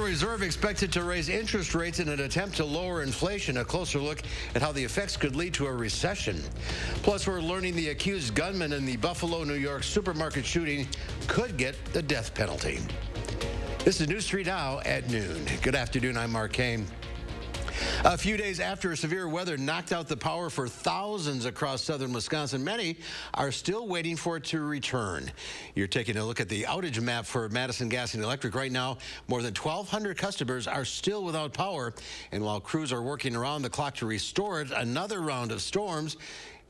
Reserve expected to raise interest rates in an attempt to lower inflation. A closer look at how the effects could lead to a recession. Plus, we're learning the accused gunman in the Buffalo, New York supermarket shooting could get the death penalty. This is News 3 Now at noon. Good afternoon, I'm Mark Kane. A few days after severe weather knocked out the power for thousands across southern Wisconsin, many are still waiting for it to return. You're taking a look at the outage map for Madison Gas and Electric. Right now, more than 1,200 customers are still without power. And while crews are working around the clock to restore it, another round of storms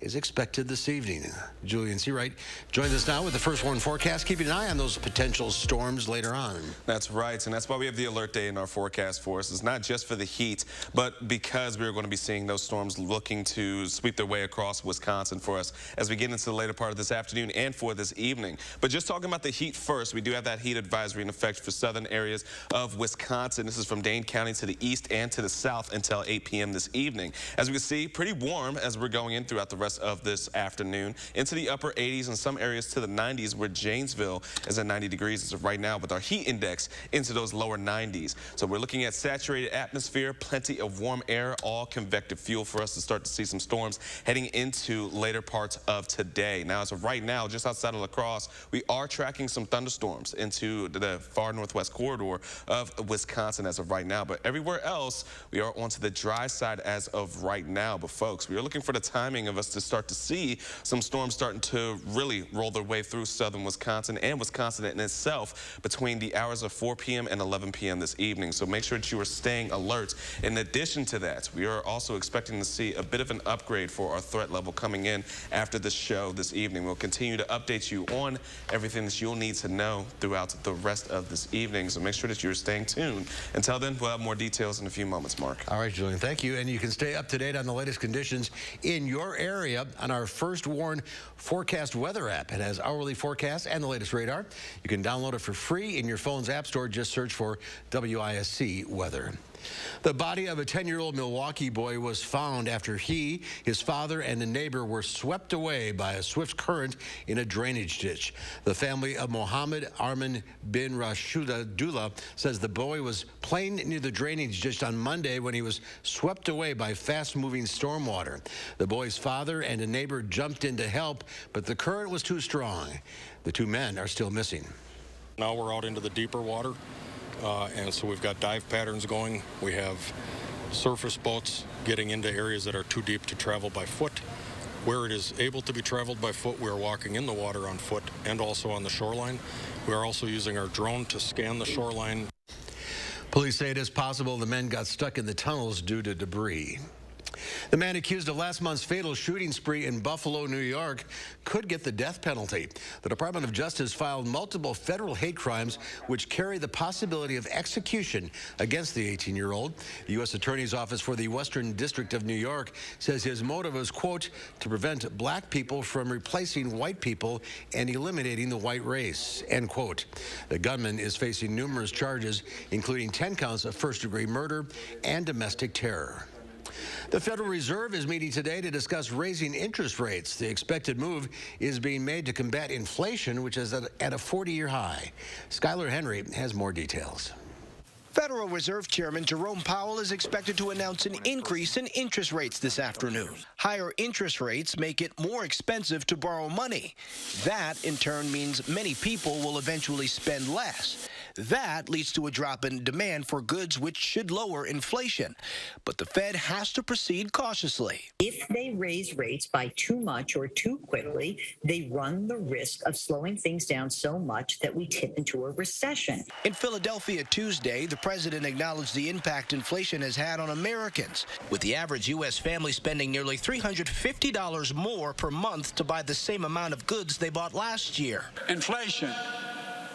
is expected this evening. Julian Seawright joins us now with the first warn forecast, keeping an eye on those potential storms later on. That's right, and that's why we have the alert day in our forecast for us. It's not just for the heat, but because we're going to be seeing those storms looking to sweep their way across Wisconsin for us as we get into the later part of this afternoon and for this evening. But just talking about the heat first, we do have that heat advisory in effect for southern areas of Wisconsin. This is from Dane County to the east and to the south until 8 p.m. this evening. As we can see, pretty warm as we're going in throughout the rest of this afternoon, into the upper 80s and some areas to the 90s, where Janesville is at 90 degrees as of right now, with our heat index into those lower 90s. So we're looking at saturated atmosphere, plenty of warm air, all convective fuel for us to start to see some storms heading into later parts of today. Now, as of right now, just outside of La Crosse, we are tracking some thunderstorms into the far northwest corridor of Wisconsin as of right now. But everywhere else, we are onto the dry side as of right now. But folks, we are looking for the timing of us to start to see some storms starting to really roll their way through southern Wisconsin and Wisconsin in itself between the hours of 4 p.m. and 11 p.m. this evening. So make sure that you are staying alert. In addition to that, we are also expecting to see a bit of an upgrade for our threat level coming in after the show this evening. We'll continue to update you on everything that you'll need to know throughout the rest of this evening. So make sure that you're staying tuned. Until then, we'll have more details in a few moments, Mark. All right, Julian, thank you. And you can stay up to date on the latest conditions in your area on our First Warn Forecast weather app. It has hourly forecasts and the latest radar. You can download it for free in your phone's app store. Just search for WISC weather. The body of a 10-year-old Milwaukee boy was found after he, his father, and a neighbor were swept away by a swift current in a drainage ditch. The family of Mohammed Arman bin Rashuda Dula says the boy was playing near the drainage ditch on Monday when he was swept away by fast-moving stormwater. The boy's father and a neighbor jumped in to help, but the current was too strong. The two men are still missing. Now we're out into the deeper water. And so we've got dive patterns going. We have surface boats getting into areas that are too deep to travel by foot. Where it is able to be traveled by foot, we are walking in the water on foot and also on the shoreline. We are also using our drone to scan the shoreline. Police say it is possible the men got stuck in the tunnels due to debris. The man accused of last month's fatal shooting spree in Buffalo, New York, could get the death penalty. The Department of Justice filed multiple federal hate crimes which carry the possibility of execution against the 18-year-old. The U.S. Attorney's Office for the Western District of New York says his motive was, quote, to prevent black people from replacing white people and eliminating the white race, end quote. The gunman is facing numerous charges, including 10 counts of first-degree murder and domestic terror. The Federal Reserve is meeting today to discuss raising interest rates. The expected move is being made to combat inflation, which is at a 40-year high. Skylar Henry has more details. Federal Reserve Chairman Jerome Powell is expected to announce an increase in interest rates this afternoon. Higher interest rates make it more expensive to borrow money. That, in turn, means many people will eventually spend less. That leads to a drop in demand for goods, which should lower inflation. But the Fed has to proceed cautiously. If they raise rates by too much or too quickly, they run the risk of slowing things down so much that we tip into a recession. In Philadelphia Tuesday, the president acknowledged the impact inflation has had on Americans, with the average U.S. family spending nearly $350 more per month to buy the same amount of goods they bought last year. Inflation.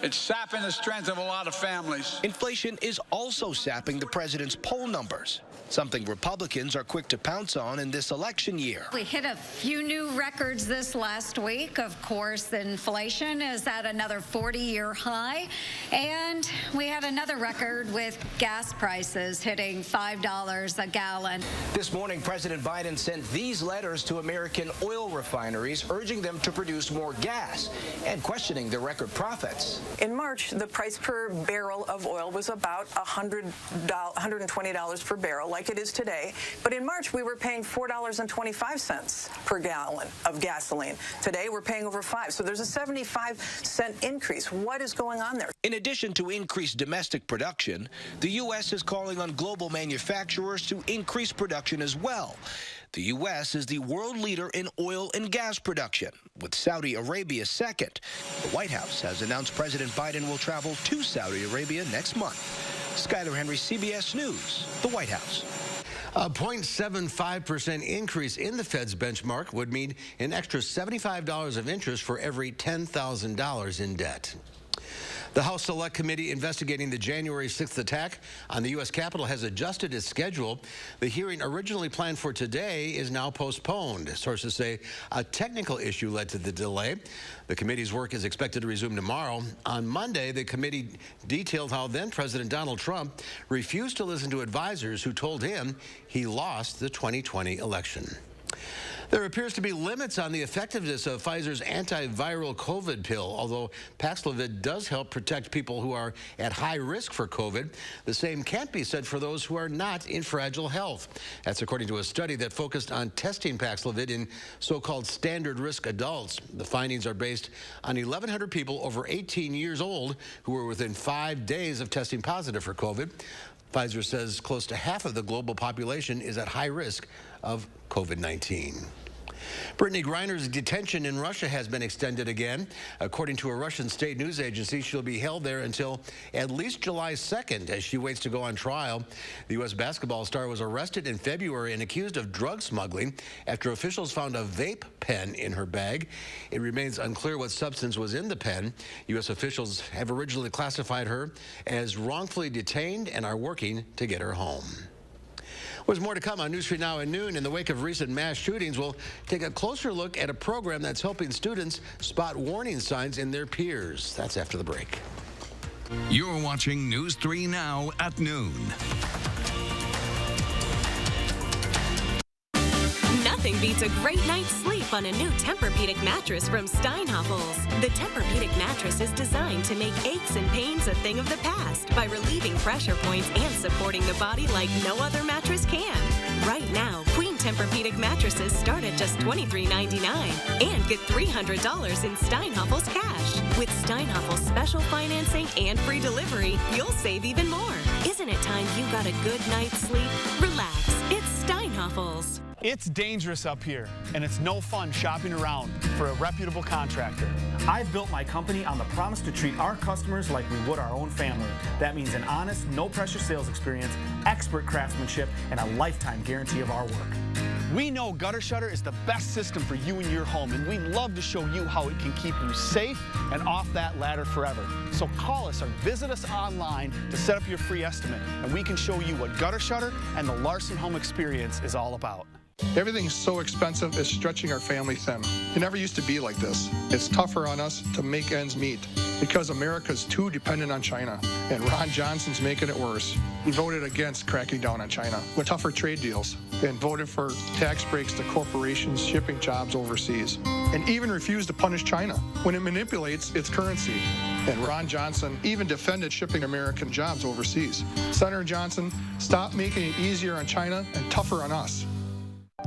It's sapping the strength of a lot of families. Inflation is also sapping the president's poll numbers, something Republicans are quick to pounce on in this election year. We hit a few new records this last week. Of course, inflation is at another 40-year high. And we had another record with gas prices hitting $5 a gallon. This morning, President Biden sent these letters to American oil refineries, urging them to produce more gas and questioning their record profits. In March, the price per barrel of oil was about $120 per barrel, like it is today. But in March, we were paying $4.25 per gallon of gasoline. Today, we're paying over $5. So there's a 75-cent increase. What is going on there? In addition to increased domestic production, the U.S. is calling on global manufacturers to increase production as well. The U.S. is the world leader in oil and gas production, with Saudi Arabia second. The White House has announced President Biden will travel to Saudi Arabia next month. Skyler Henry, CBS News, the White House. A 0.75% increase in the Fed's benchmark would mean an extra $75 of interest for every $10,000 in debt. The House Select Committee investigating the January 6th attack on the U.S. Capitol has adjusted its schedule. The hearing originally planned for today is now postponed. Sources say a technical issue led to the delay. The committee's work is expected to resume tomorrow. On Monday, the committee detailed how then-President Donald Trump refused to listen to advisors who told him he lost the 2020 election. There appears to be limits on the effectiveness of Pfizer's antiviral COVID pill. Although Paxlovid does help protect people who are at high risk for COVID, the same can't be said for those who are not in fragile health. That's according to a study that focused on testing Paxlovid in so-called standard risk adults. The findings are based on 1,100 people over 18 years old who were within 5 days of testing positive for COVID. Pfizer says close to half of the global population is at high risk of COVID-19. Brittany Griner's detention in Russia has been extended again. According to a Russian state news agency, she'll be held there until at least July 2nd as she waits to go on trial. The U.S. basketball star was arrested in February and accused of drug smuggling after officials found a vape pen in her bag. It remains unclear what substance was in the pen. U.S. officials have originally classified her as wrongfully detained and are working to get her home. There's more to come on News 3 Now at noon. In the wake of recent mass shootings, we'll take a closer look at a program that's helping students spot warning signs in their peers. That's after the break. You're watching News 3 Now at noon. Nothing beats a great night's sleep on a new Tempur-Pedic mattress from Steinhoffels. The Tempur-Pedic mattress is designed to make aches and pains a thing of the past by relieving pressure points and supporting the body like no other mattress can. Right now, Queen Tempur-Pedic mattresses start at just $23.99 and get $300 in Steinhoffels cash. With Steinhoffels special financing and free delivery, you'll save even more. Isn't it time you got a good night's sleep? Relax. It's Steinhoffels. It's dangerous up here, and it's no fun shopping around for a reputable contractor. I've built my company on the promise to treat our customers like we would our own family. That means an honest, no-pressure sales experience, expert craftsmanship, and a lifetime guarantee of our work. We know Gutter Shutter is the best system for you and your home, and we'd love to show you how it can keep you safe and off that ladder forever. So call us or visit us online to set up your free estimate, and we can show you what Gutter Shutter and the Larson Home Experience is all about. Everything's so expensive, it's stretching our family thin. It never used to be like this. It's tougher on us to make ends meet because America's too dependent on China, and Ron Johnson's making it worse. He voted against cracking down on China with tougher trade deals and voted for tax breaks to corporations shipping jobs overseas, and even refused to punish China when it manipulates its currency. And Ron Johnson even defended shipping American jobs overseas. Senator Johnson, stop making it easier on China and tougher on us.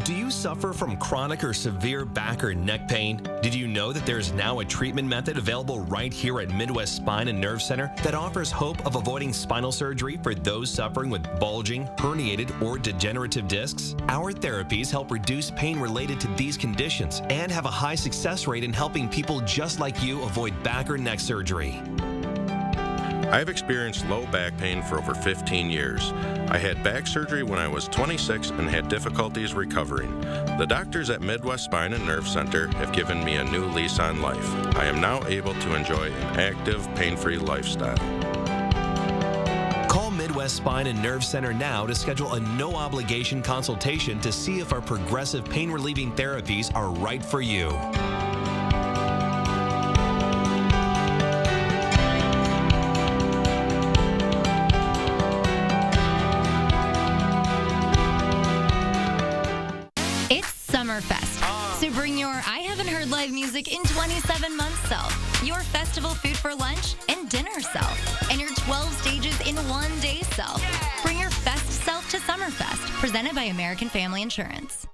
Do you suffer from chronic or severe back or neck pain? Did you know that there's now a treatment method available right here at Midwest Spine and Nerve Center that offers hope of avoiding spinal surgery for those suffering with bulging, herniated, or degenerative discs? Our therapies help reduce pain related to these conditions and have a high success rate in helping people just like you avoid back or neck surgery. I've experienced low back pain for over 15 years. I had back surgery when I was 26 and had difficulties recovering. The doctors at Midwest Spine and Nerve Center have given me a new lease on life. I am now able to enjoy an active, pain-free lifestyle. Call Midwest Spine and Nerve Center now to schedule a no-obligation consultation to see if our progressive pain-relieving therapies are right for you. So bring your I haven't heard live music in 27 months self, your festival food for lunch and dinner self, and your 12 stages in one day self. Bring your fest self to Summerfest, presented by American Family Insurance.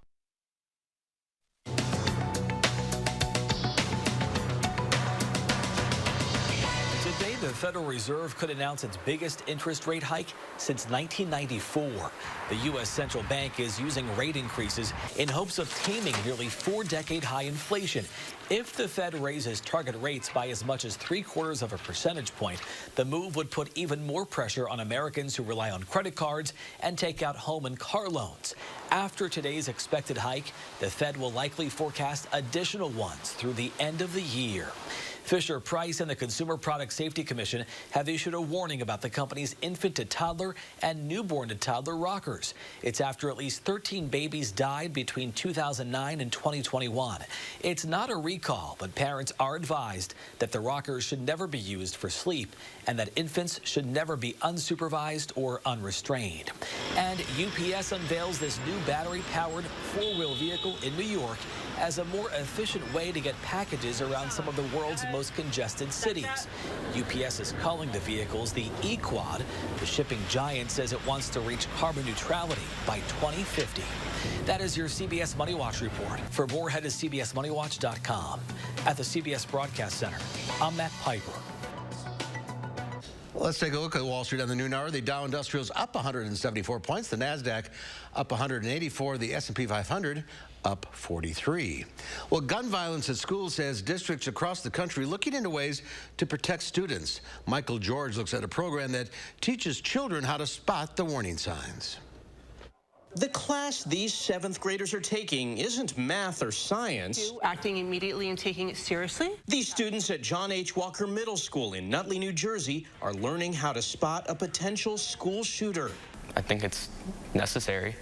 Today, the Federal Reserve could announce its biggest interest rate hike since 1994. The U.S. Central Bank is using rate increases in hopes of taming nearly 4-decade high inflation. If the Fed raises target rates by as much as 0.75 percentage point, the move would put even more pressure on Americans who rely on credit cards and take out home and car loans. After today's expected hike, the Fed will likely forecast additional ones through the end of the year. Fisher Price and the Consumer Product Safety Commission have issued a warning about the company's infant to toddler and newborn to toddler rockers. It's after at least 13 babies died between 2009 and 2021. It's not a recall, but parents are advised that the rockers should never be used for sleep and that infants should never be unsupervised or unrestrained. And UPS unveils this new battery-powered four-wheel vehicle in New York as a more efficient way to get packages around some of the world's most congested cities. UPS is calling the vehicles the E-Quad. The shipping giant says it wants to reach carbon neutrality by 2050. That is your CBS Money Watch report. For more, head to cbsmoneywatch.com. At the CBS Broadcast Center, I'm Matt Piper. Well, let's take a look at Wall Street on the noon hour. The Dow Industrial's up 174 points. The NASDAQ up 184. The S&P 500 up 43. Well, gun violence at schools has districts across the country looking into ways to protect students. Michael George looks at a program that teaches children how to spot the warning signs. The class these 7th graders are taking isn't math or science. Acting immediately and taking it seriously. These students at John H. Walker Middle School in Nutley, New Jersey are learning how to spot a potential school shooter. I think it's necessary.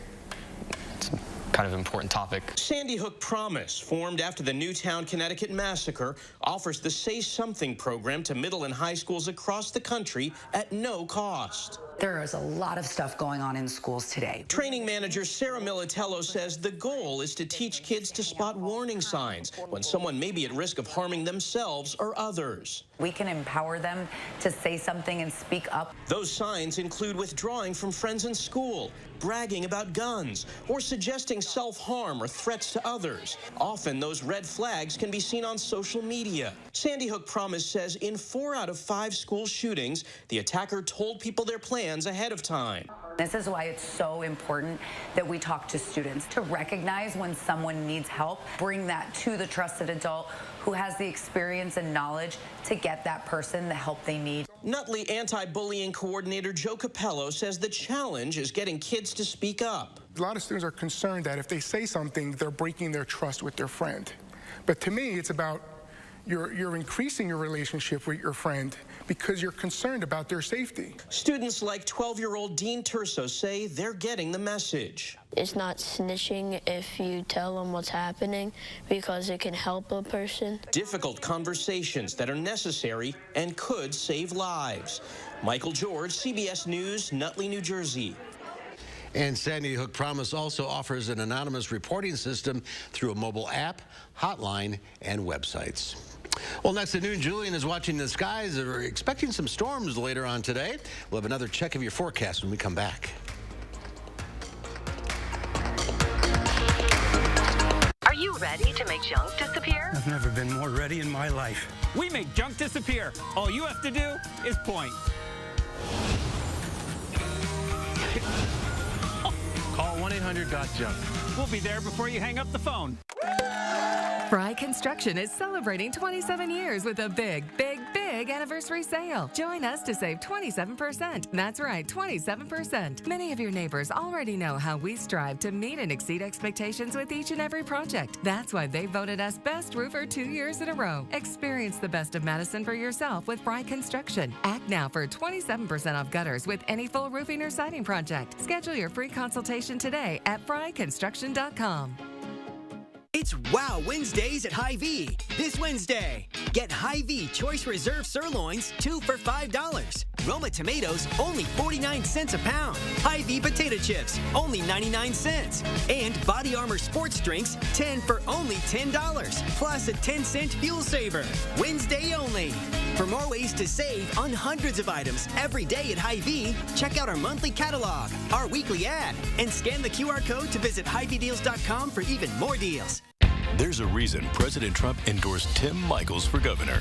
It's kind of an important topic. Sandy Hook Promise, formed after the Newtown, Connecticut massacre, offers the Say Something program to middle and high schools across the country at no cost. There is a lot of stuff going on in schools today. Training manager Sarah Militello says the goal is to teach kids to spot warning signs when someone may be at risk of harming themselves or others. We can empower them to say something and speak up. Those signs include withdrawing from friends in school, bragging about guns, or suggesting self-harm or threats to others. Often those red flags can be seen on social media. Sandy Hook Promise says in 4 out of 5 school shootings, the attacker told people their plans ahead of time. This is why it's so important that we talk to students to recognize when someone needs help, bring that to the trusted adult who has the experience and knowledge to get that person the help they need. Nutley anti-bullying coordinator Joe Capello says the challenge is getting kids to speak up. A lot of students are concerned that if they say something, they're breaking their trust with their friend. But to me, it's about you're increasing your relationship with your friend because you're concerned about their safety. Students like 12-year-old Dean Turso say they're getting the message. It's not snitching if you tell them what's happening because it can help a person. Difficult conversations that are necessary and could save lives. Michael George, CBS News, Nutley, New Jersey. And Sandy Hook Promise also offers an anonymous reporting system through a mobile app, hotline, and websites. Well, next at noon, Julian is watching the skies. We're expecting some storms later on today. We'll have another check of your forecast when we come back. Are you ready to make junk disappear? I've never been more ready in my life. We make junk disappear. All you have to do is point. Call 1-800-GOT-JUNK. We'll be there before you hang up the phone. Fry Construction is celebrating 27 years with a big anniversary sale. Join us to save 27%. That's right, 27%. Many of your neighbors already know how we strive to meet and exceed expectations with each and every project. That's why they voted us Best Roofer 2 years in a row. Experience the best of Madison for yourself with Fry Construction. Act now for 27% off gutters with any full roofing or siding project. Schedule your free consultation today at fryconstruction.com. It's Wow Wednesdays at Hy-Vee. This Wednesday, get Hy-Vee Choice Reserve Sirloins, 2 for $5. Roma tomatoes, only 49 cents a pound. Hy-Vee potato chips, only 99 cents. And Body Armor sports drinks, 10 for only $10. Plus a 10-cent fuel saver. Wednesday only. For more ways to save on hundreds of items every day at Hy-Vee, check out our monthly catalog, our weekly ad, and scan the QR code to visit HyVeeDeals.com for even more deals. There's a reason President Trump endorsed Tim Michels for governor.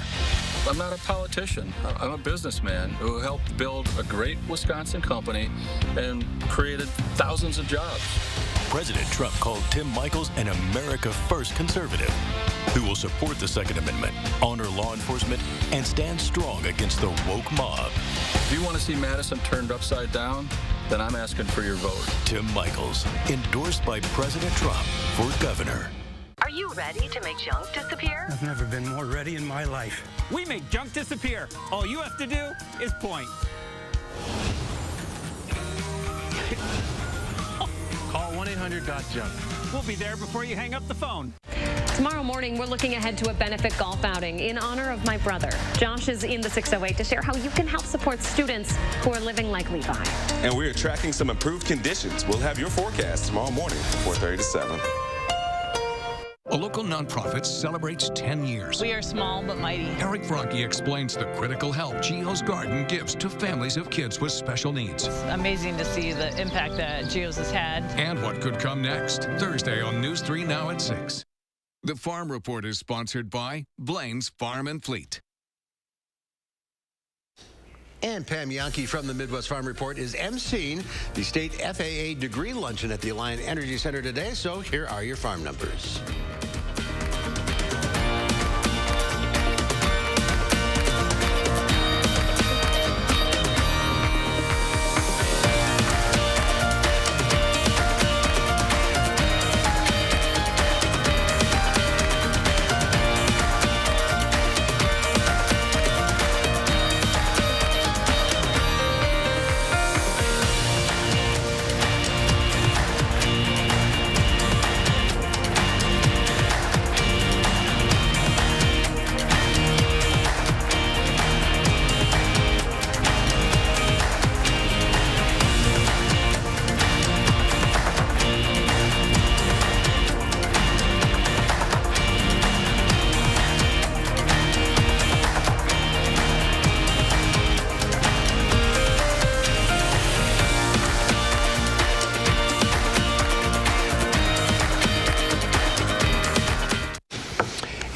I'm not a politician. I'm a businessman who helped build a great Wisconsin company and created thousands of jobs. President Trump called Tim Michels an America First conservative who will support the Second Amendment, honor law enforcement, and stand strong against the woke mob. If you want to see Madison turned upside down, then I'm asking for your vote. Tim Michels, endorsed by President Trump for governor. Are you ready to make junk disappear? I've never been more ready in my life. We make junk disappear. All you have to do is point. Call 1-800-GOT-JUNK. We'll be there before you hang up the phone. Tomorrow morning, we're looking ahead to a benefit golf outing in honor of my brother. Josh is in the 608 to share how you can help support students who are living like Levi. And we're tracking some improved conditions. We'll have your forecast tomorrow morning from 4:30 to 7. A local nonprofit celebrates 10 years. We are small but mighty. Eric Franke explains the critical help Geo's Garden gives to families of kids with special needs. It's amazing to see the impact that Geo's has had. And what could come next? Thursday on News 3 Now at 6. The Farm Report is sponsored by Blaine's Farm and Fleet. And Pam Yankee from the Midwest Farm Report is emceeing the state FAA degree luncheon at the Alliant Energy Center today. So here are your farm numbers.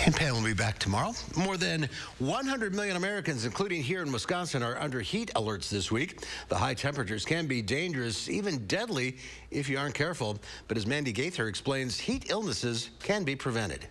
And Pam will be back tomorrow. More than 100 million Americans, including here in Wisconsin, are under heat alerts this week. The high temperatures can be dangerous, even deadly, if you aren't careful. But as Mandy Gaither explains, heat illnesses can be prevented.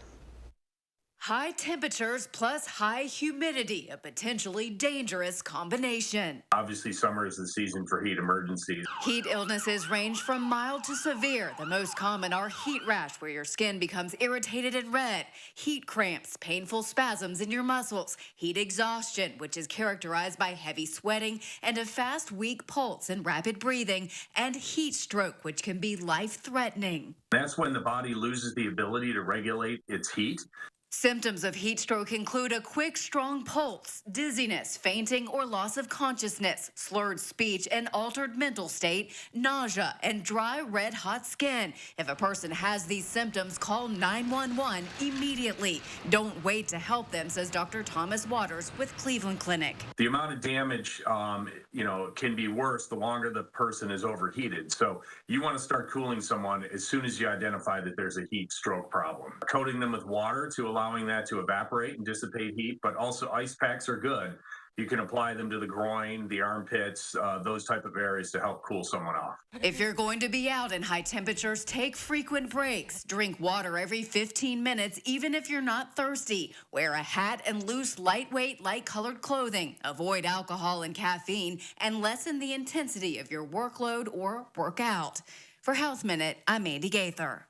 High temperatures plus high humidity, a potentially dangerous combination. Obviously, summer is the season for heat emergencies. Heat illnesses range from mild to severe. The most common are heat rash, where your skin becomes irritated and red, heat cramps, painful spasms in your muscles, heat exhaustion, which is characterized by heavy sweating and a fast, weak pulse and rapid breathing, and heat stroke, which can be life-threatening. That's when the body loses the ability to regulate its heat. Symptoms of heat stroke include a quick, strong pulse, dizziness, fainting or loss of consciousness, slurred speech and altered mental state, nausea, and dry, red-hot skin. If a person has these symptoms, call 911 immediately. Don't wait to help them, says Dr. Thomas Waters with Cleveland Clinic. The amount of damage, can be worse the longer the person is overheated. So you want to start cooling someone as soon as you identify that there's a heat stroke problem. Coating them with water to allowing that to evaporate and dissipate heat, but also ice packs are good. You can apply them to the groin, the armpits, those type of areas to help cool someone off. If you're going to be out in high temperatures, take frequent breaks. Drink water every 15 minutes, even if you're not thirsty. Wear a hat and loose, lightweight, light-colored clothing. Avoid alcohol and caffeine, and lessen the intensity of your workload or workout. For Health Minute, I'm Mandy Gaither.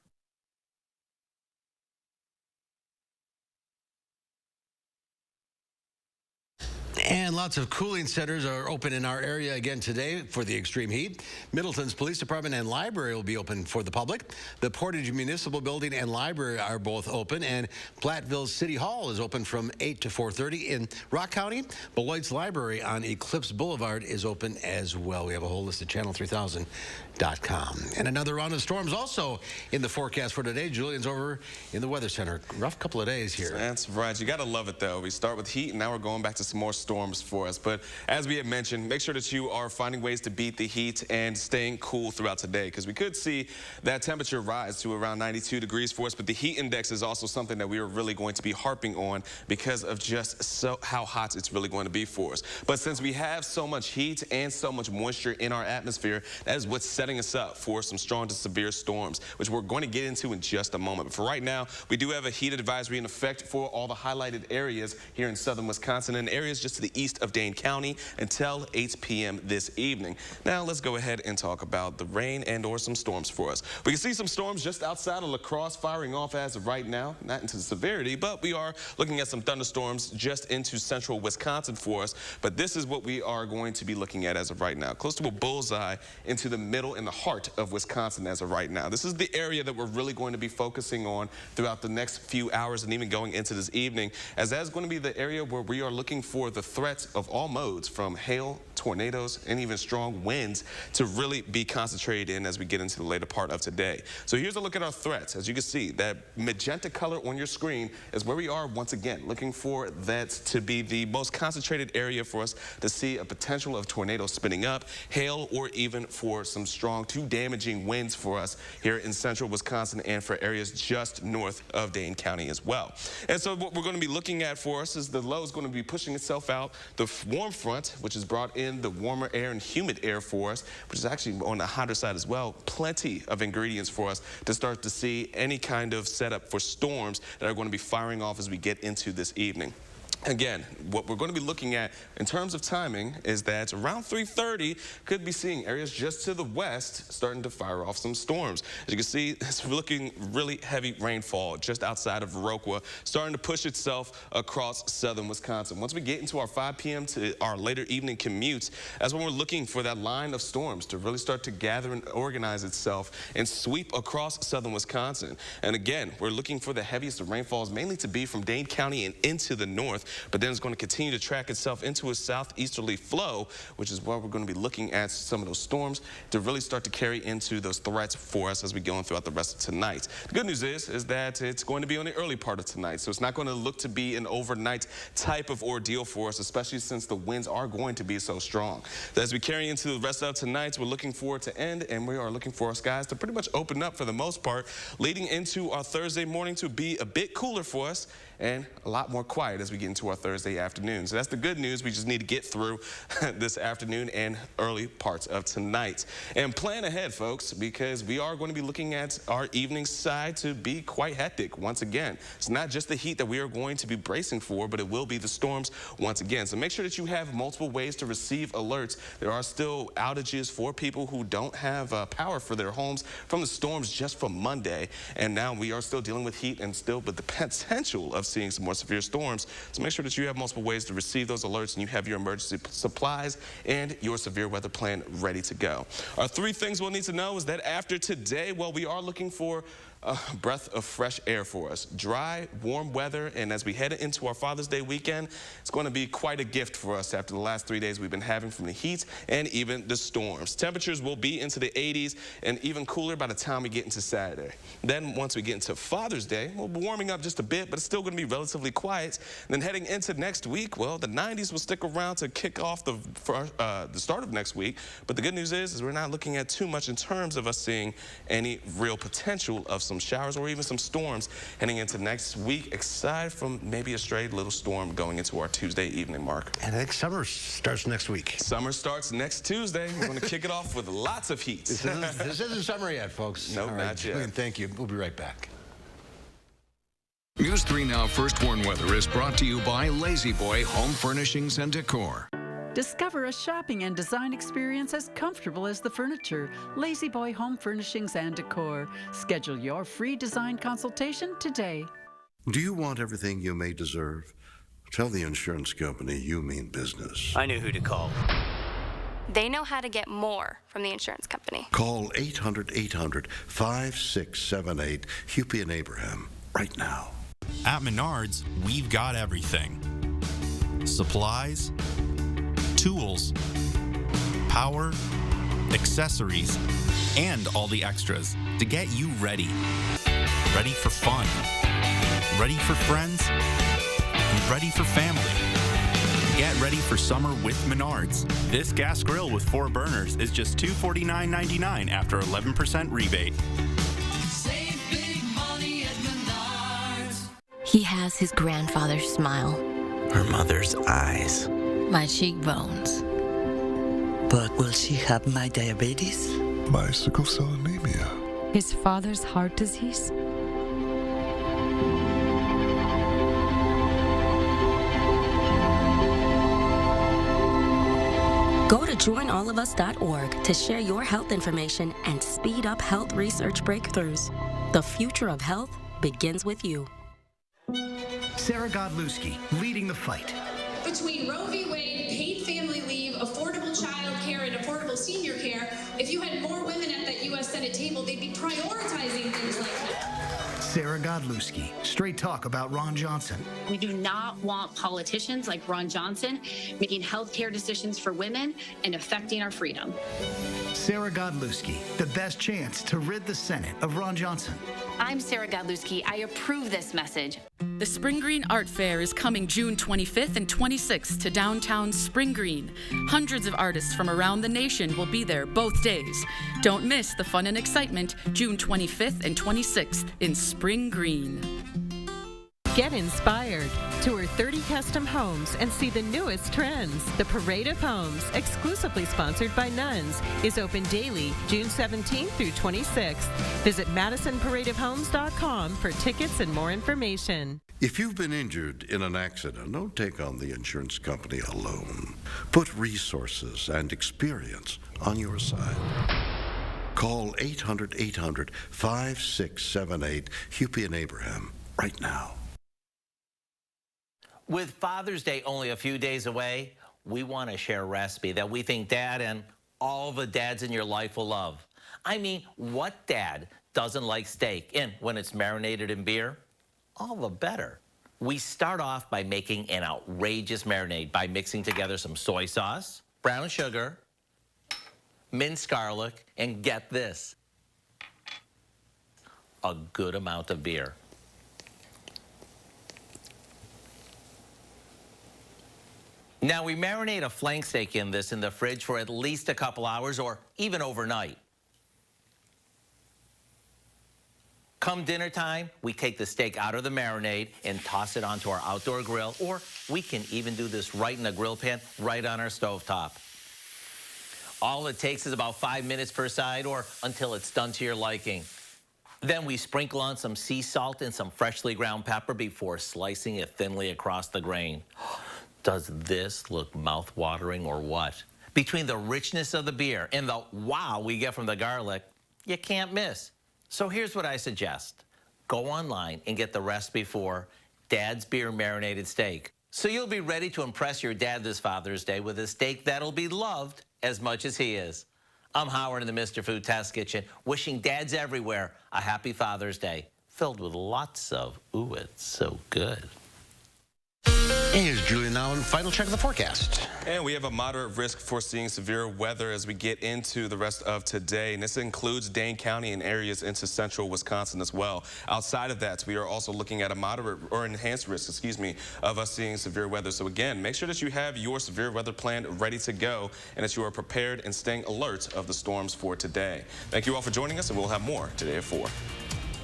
And lots of cooling centers are open in our area again today for the extreme heat. Middleton's Police Department and Library will be open for the public. The Portage Municipal Building and Library are both open, and Platteville City Hall is open from 8 to 4:30. In Rock County, Beloit's Library on Eclipse Boulevard is open as well. We have a whole list at channel3000.com. And another round of storms also in the forecast for today. Julian's over in the Weather Center. Rough couple of days here. That's right. You got to love it, though. We start with heat, and now we're going back to some more storms for us. But as we had mentioned, make sure that you are finding ways to beat the heat and staying cool throughout today, because we could see that temperature rise to around 92 degrees for us. But the heat index is also something that we are really going to be harping on because of just how hot it's really going to be for us. But since we have so much heat and so much moisture in our atmosphere, that is what's setting us up for some strong to severe storms, which we're going to get into in just a moment. But for right now, we do have a heat advisory in effect for all the highlighted areas here in southern Wisconsin and areas just to the east of Dane County until 8 p.m. this evening. Now let's go ahead and talk about the rain and or some storms for us. We can see some storms just outside of La Crosse firing off as of right now, not into the severity, but we are looking at some thunderstorms just into central Wisconsin for us. But this is what we are going to be looking at as of right now, close to a bullseye into the middle and the heart of Wisconsin as of right now. This is the area that we're really going to be focusing on throughout the next few hours and even going into this evening, as that is going to be the area where we are looking for the threats of all modes, from hail, tornadoes, and even strong winds, to really be concentrated in as we get into the later part of today. So here's a look at our threats. As you can see, that magenta color on your screen is where we are once again, looking for that to be the most concentrated area for us to see a potential of tornadoes spinning up, hail, or even for some strong to damaging winds for us here in central Wisconsin and for areas just north of Dane County as well. And so what we're going to be looking at for us is the low is going to be pushing itself out. The warm front, which has brought in the warmer air and humid air for us, which is actually on the hotter side as well. Plenty of ingredients for us to start to see any kind of setup for storms that are going to be firing off as we get into this evening. Again, what we're going to be looking at in terms of timing is that around 3:30 could be seeing areas just to the west starting to fire off some storms. As you can see, it's looking really heavy rainfall just outside of Viroqua, starting to push itself across southern Wisconsin. Once we get into our 5 p.m. to our later evening commutes, that's when we're looking for that line of storms to really start to gather and organize itself and sweep across southern Wisconsin. And again, we're looking for the heaviest of rainfalls mainly to be from Dane County and into the north, but then it's going to continue to track itself into a southeasterly flow, which is where we're going to be looking at some of those storms to really start to carry into those threats for us as we go on throughout the rest of tonight. The good news is that it's going to be on the early part of tonight, so it's not going to look to be an overnight type of ordeal for us, especially since the winds are going to be so strong. So as we carry into the rest of tonight, we're looking for it to end, and we are looking for our skies to pretty much open up for the most part, leading into our Thursday morning to be a bit cooler for us and a lot more quiet as we get into our Thursday afternoon. So that's the good news. We just need to get through this afternoon and early parts of tonight. And plan ahead, folks, because we are going to be looking at our evening side to be quite hectic once again. It's not just the heat that we are going to be bracing for, but it will be the storms once again. So make sure that you have multiple ways to receive alerts. There are still outages for people who don't have power for their homes from the storms just from Monday. And now we are still dealing with heat and still with the potential of seeing some more severe storms. So make sure that you have multiple ways to receive those alerts and you have your emergency supplies and your severe weather plan ready to go. Our 3 things we'll need to know is that after today, well, we are looking for a breath of fresh air for us. Dry, warm weather, and as we head into our Father's Day weekend, it's going to be quite a gift for us after the last 3 days we've been having from the heat and even the storms. Temperatures will be into the 80s and even cooler by the time we get into Saturday. Then once we get into Father's Day, we'll be warming up just a bit, but it's still going to be relatively quiet. And then heading into next week, well, the 90s will stick around to kick off the start of next week. But the good news is we're not looking at too much in terms of us seeing any real potential of some showers or even some storms heading into next week, aside from maybe a stray little storm going into our Tuesday evening mark. And I think summer starts next week. Summer starts next Tuesday. We're going to kick it off with lots of heat. This isn't summer yet, folks. No, not yet. Julian, thank you. We'll be right back. News 3 Now First Warn Weather is brought to you by Lazy Boy Home Furnishings and Decor. Discover a shopping and design experience as comfortable as the furniture. Lazy Boy Home Furnishings and Decor. Schedule your free design consultation today. Do you want everything you may deserve? Tell the insurance company you mean business. I know who to call. They know how to get more from the insurance company. Call 800-800-5678, Hupy and Abraham, right now. At Menards, we've got everything. Supplies, tools, power, accessories, and all the extras to get you ready. Ready for fun, ready for friends, and ready for family. Get ready for summer with Menards. This gas grill with 4 burners is just $249.99 after 11% rebate. Save big money at Menards. He has his grandfather's smile. Her mother's eyes. My cheekbones. But will she have my diabetes? My sickle cell anemia. His father's heart disease. Go to joinallofus.org to share your health information and speed up health research breakthroughs. The future of health begins with you. Sarah Godlewski, leading the fight. Between Roe v. Wade, paid family leave, affordable child care, and affordable senior care, if you had more women at that U.S. Senate table, they'd be prioritizing things like that. Sarah Godlewski, straight talk about Ron Johnson. We do not want politicians like Ron Johnson making health care decisions for women and affecting our freedom. Sarah Godlewski, the best chance to rid the Senate of Ron Johnson. I'm Sarah Godlewski. I approve this message. The Spring Green Art Fair is coming June 25th and 26th to downtown Spring Green. Hundreds of artists from around the nation will be there both days. Don't miss the fun and excitement June 25th and 26th in Spring Green. Get inspired. Tour 30 custom homes and see the newest trends. The Parade of Homes, exclusively sponsored by Nuns, is open daily June 17th through 26th. Visit MadisonParadeOfHomes.com for tickets and more information. If you've been injured in an accident, don't take on the insurance company alone. Put resources and experience on your side. Call 800-800-5678, Hupy and Abraham, right now. With Father's Day only a few days away, we want to share a recipe that we think Dad and all the dads in your life will love. I mean, what dad doesn't like steak? And when it's marinated in beer, all the better. We start off by making an outrageous marinade by mixing together some soy sauce, brown sugar, minced garlic, and get this, a good amount of beer. Now, we marinate a flank steak in this in the fridge for at least a couple hours or even overnight. Come dinner time, we take the steak out of the marinade and toss it onto our outdoor grill, or we can even do this right in the grill pan, right on our stovetop. All it takes is about 5 minutes per side or until it's done to your liking. Then we sprinkle on some sea salt and some freshly ground pepper before slicing it thinly across the grain. Does this look mouth-watering or what? Between the richness of the beer and the wow we get from the garlic, you can't miss. So here's what I suggest. Go online and get the recipe for Dad's Beer Marinated Steak. So you'll be ready to impress your dad this Father's Day with a steak that'll be loved as much as he is. I'm Howard in the Mr. Food Test Kitchen, wishing dads everywhere a happy Father's Day, filled with lots of, ooh, it's so good. Here's Julian now and final check of the forecast. And we have a moderate risk for seeing severe weather as we get into the rest of today. And this includes Dane County and areas into central Wisconsin as well. Outside of that, we are also looking at a moderate or enhanced risk, of us seeing severe weather. So again, make sure that you have your severe weather plan ready to go and that you are prepared and staying alert of the storms for today. Thank you all for joining us, and we'll have more today at 4.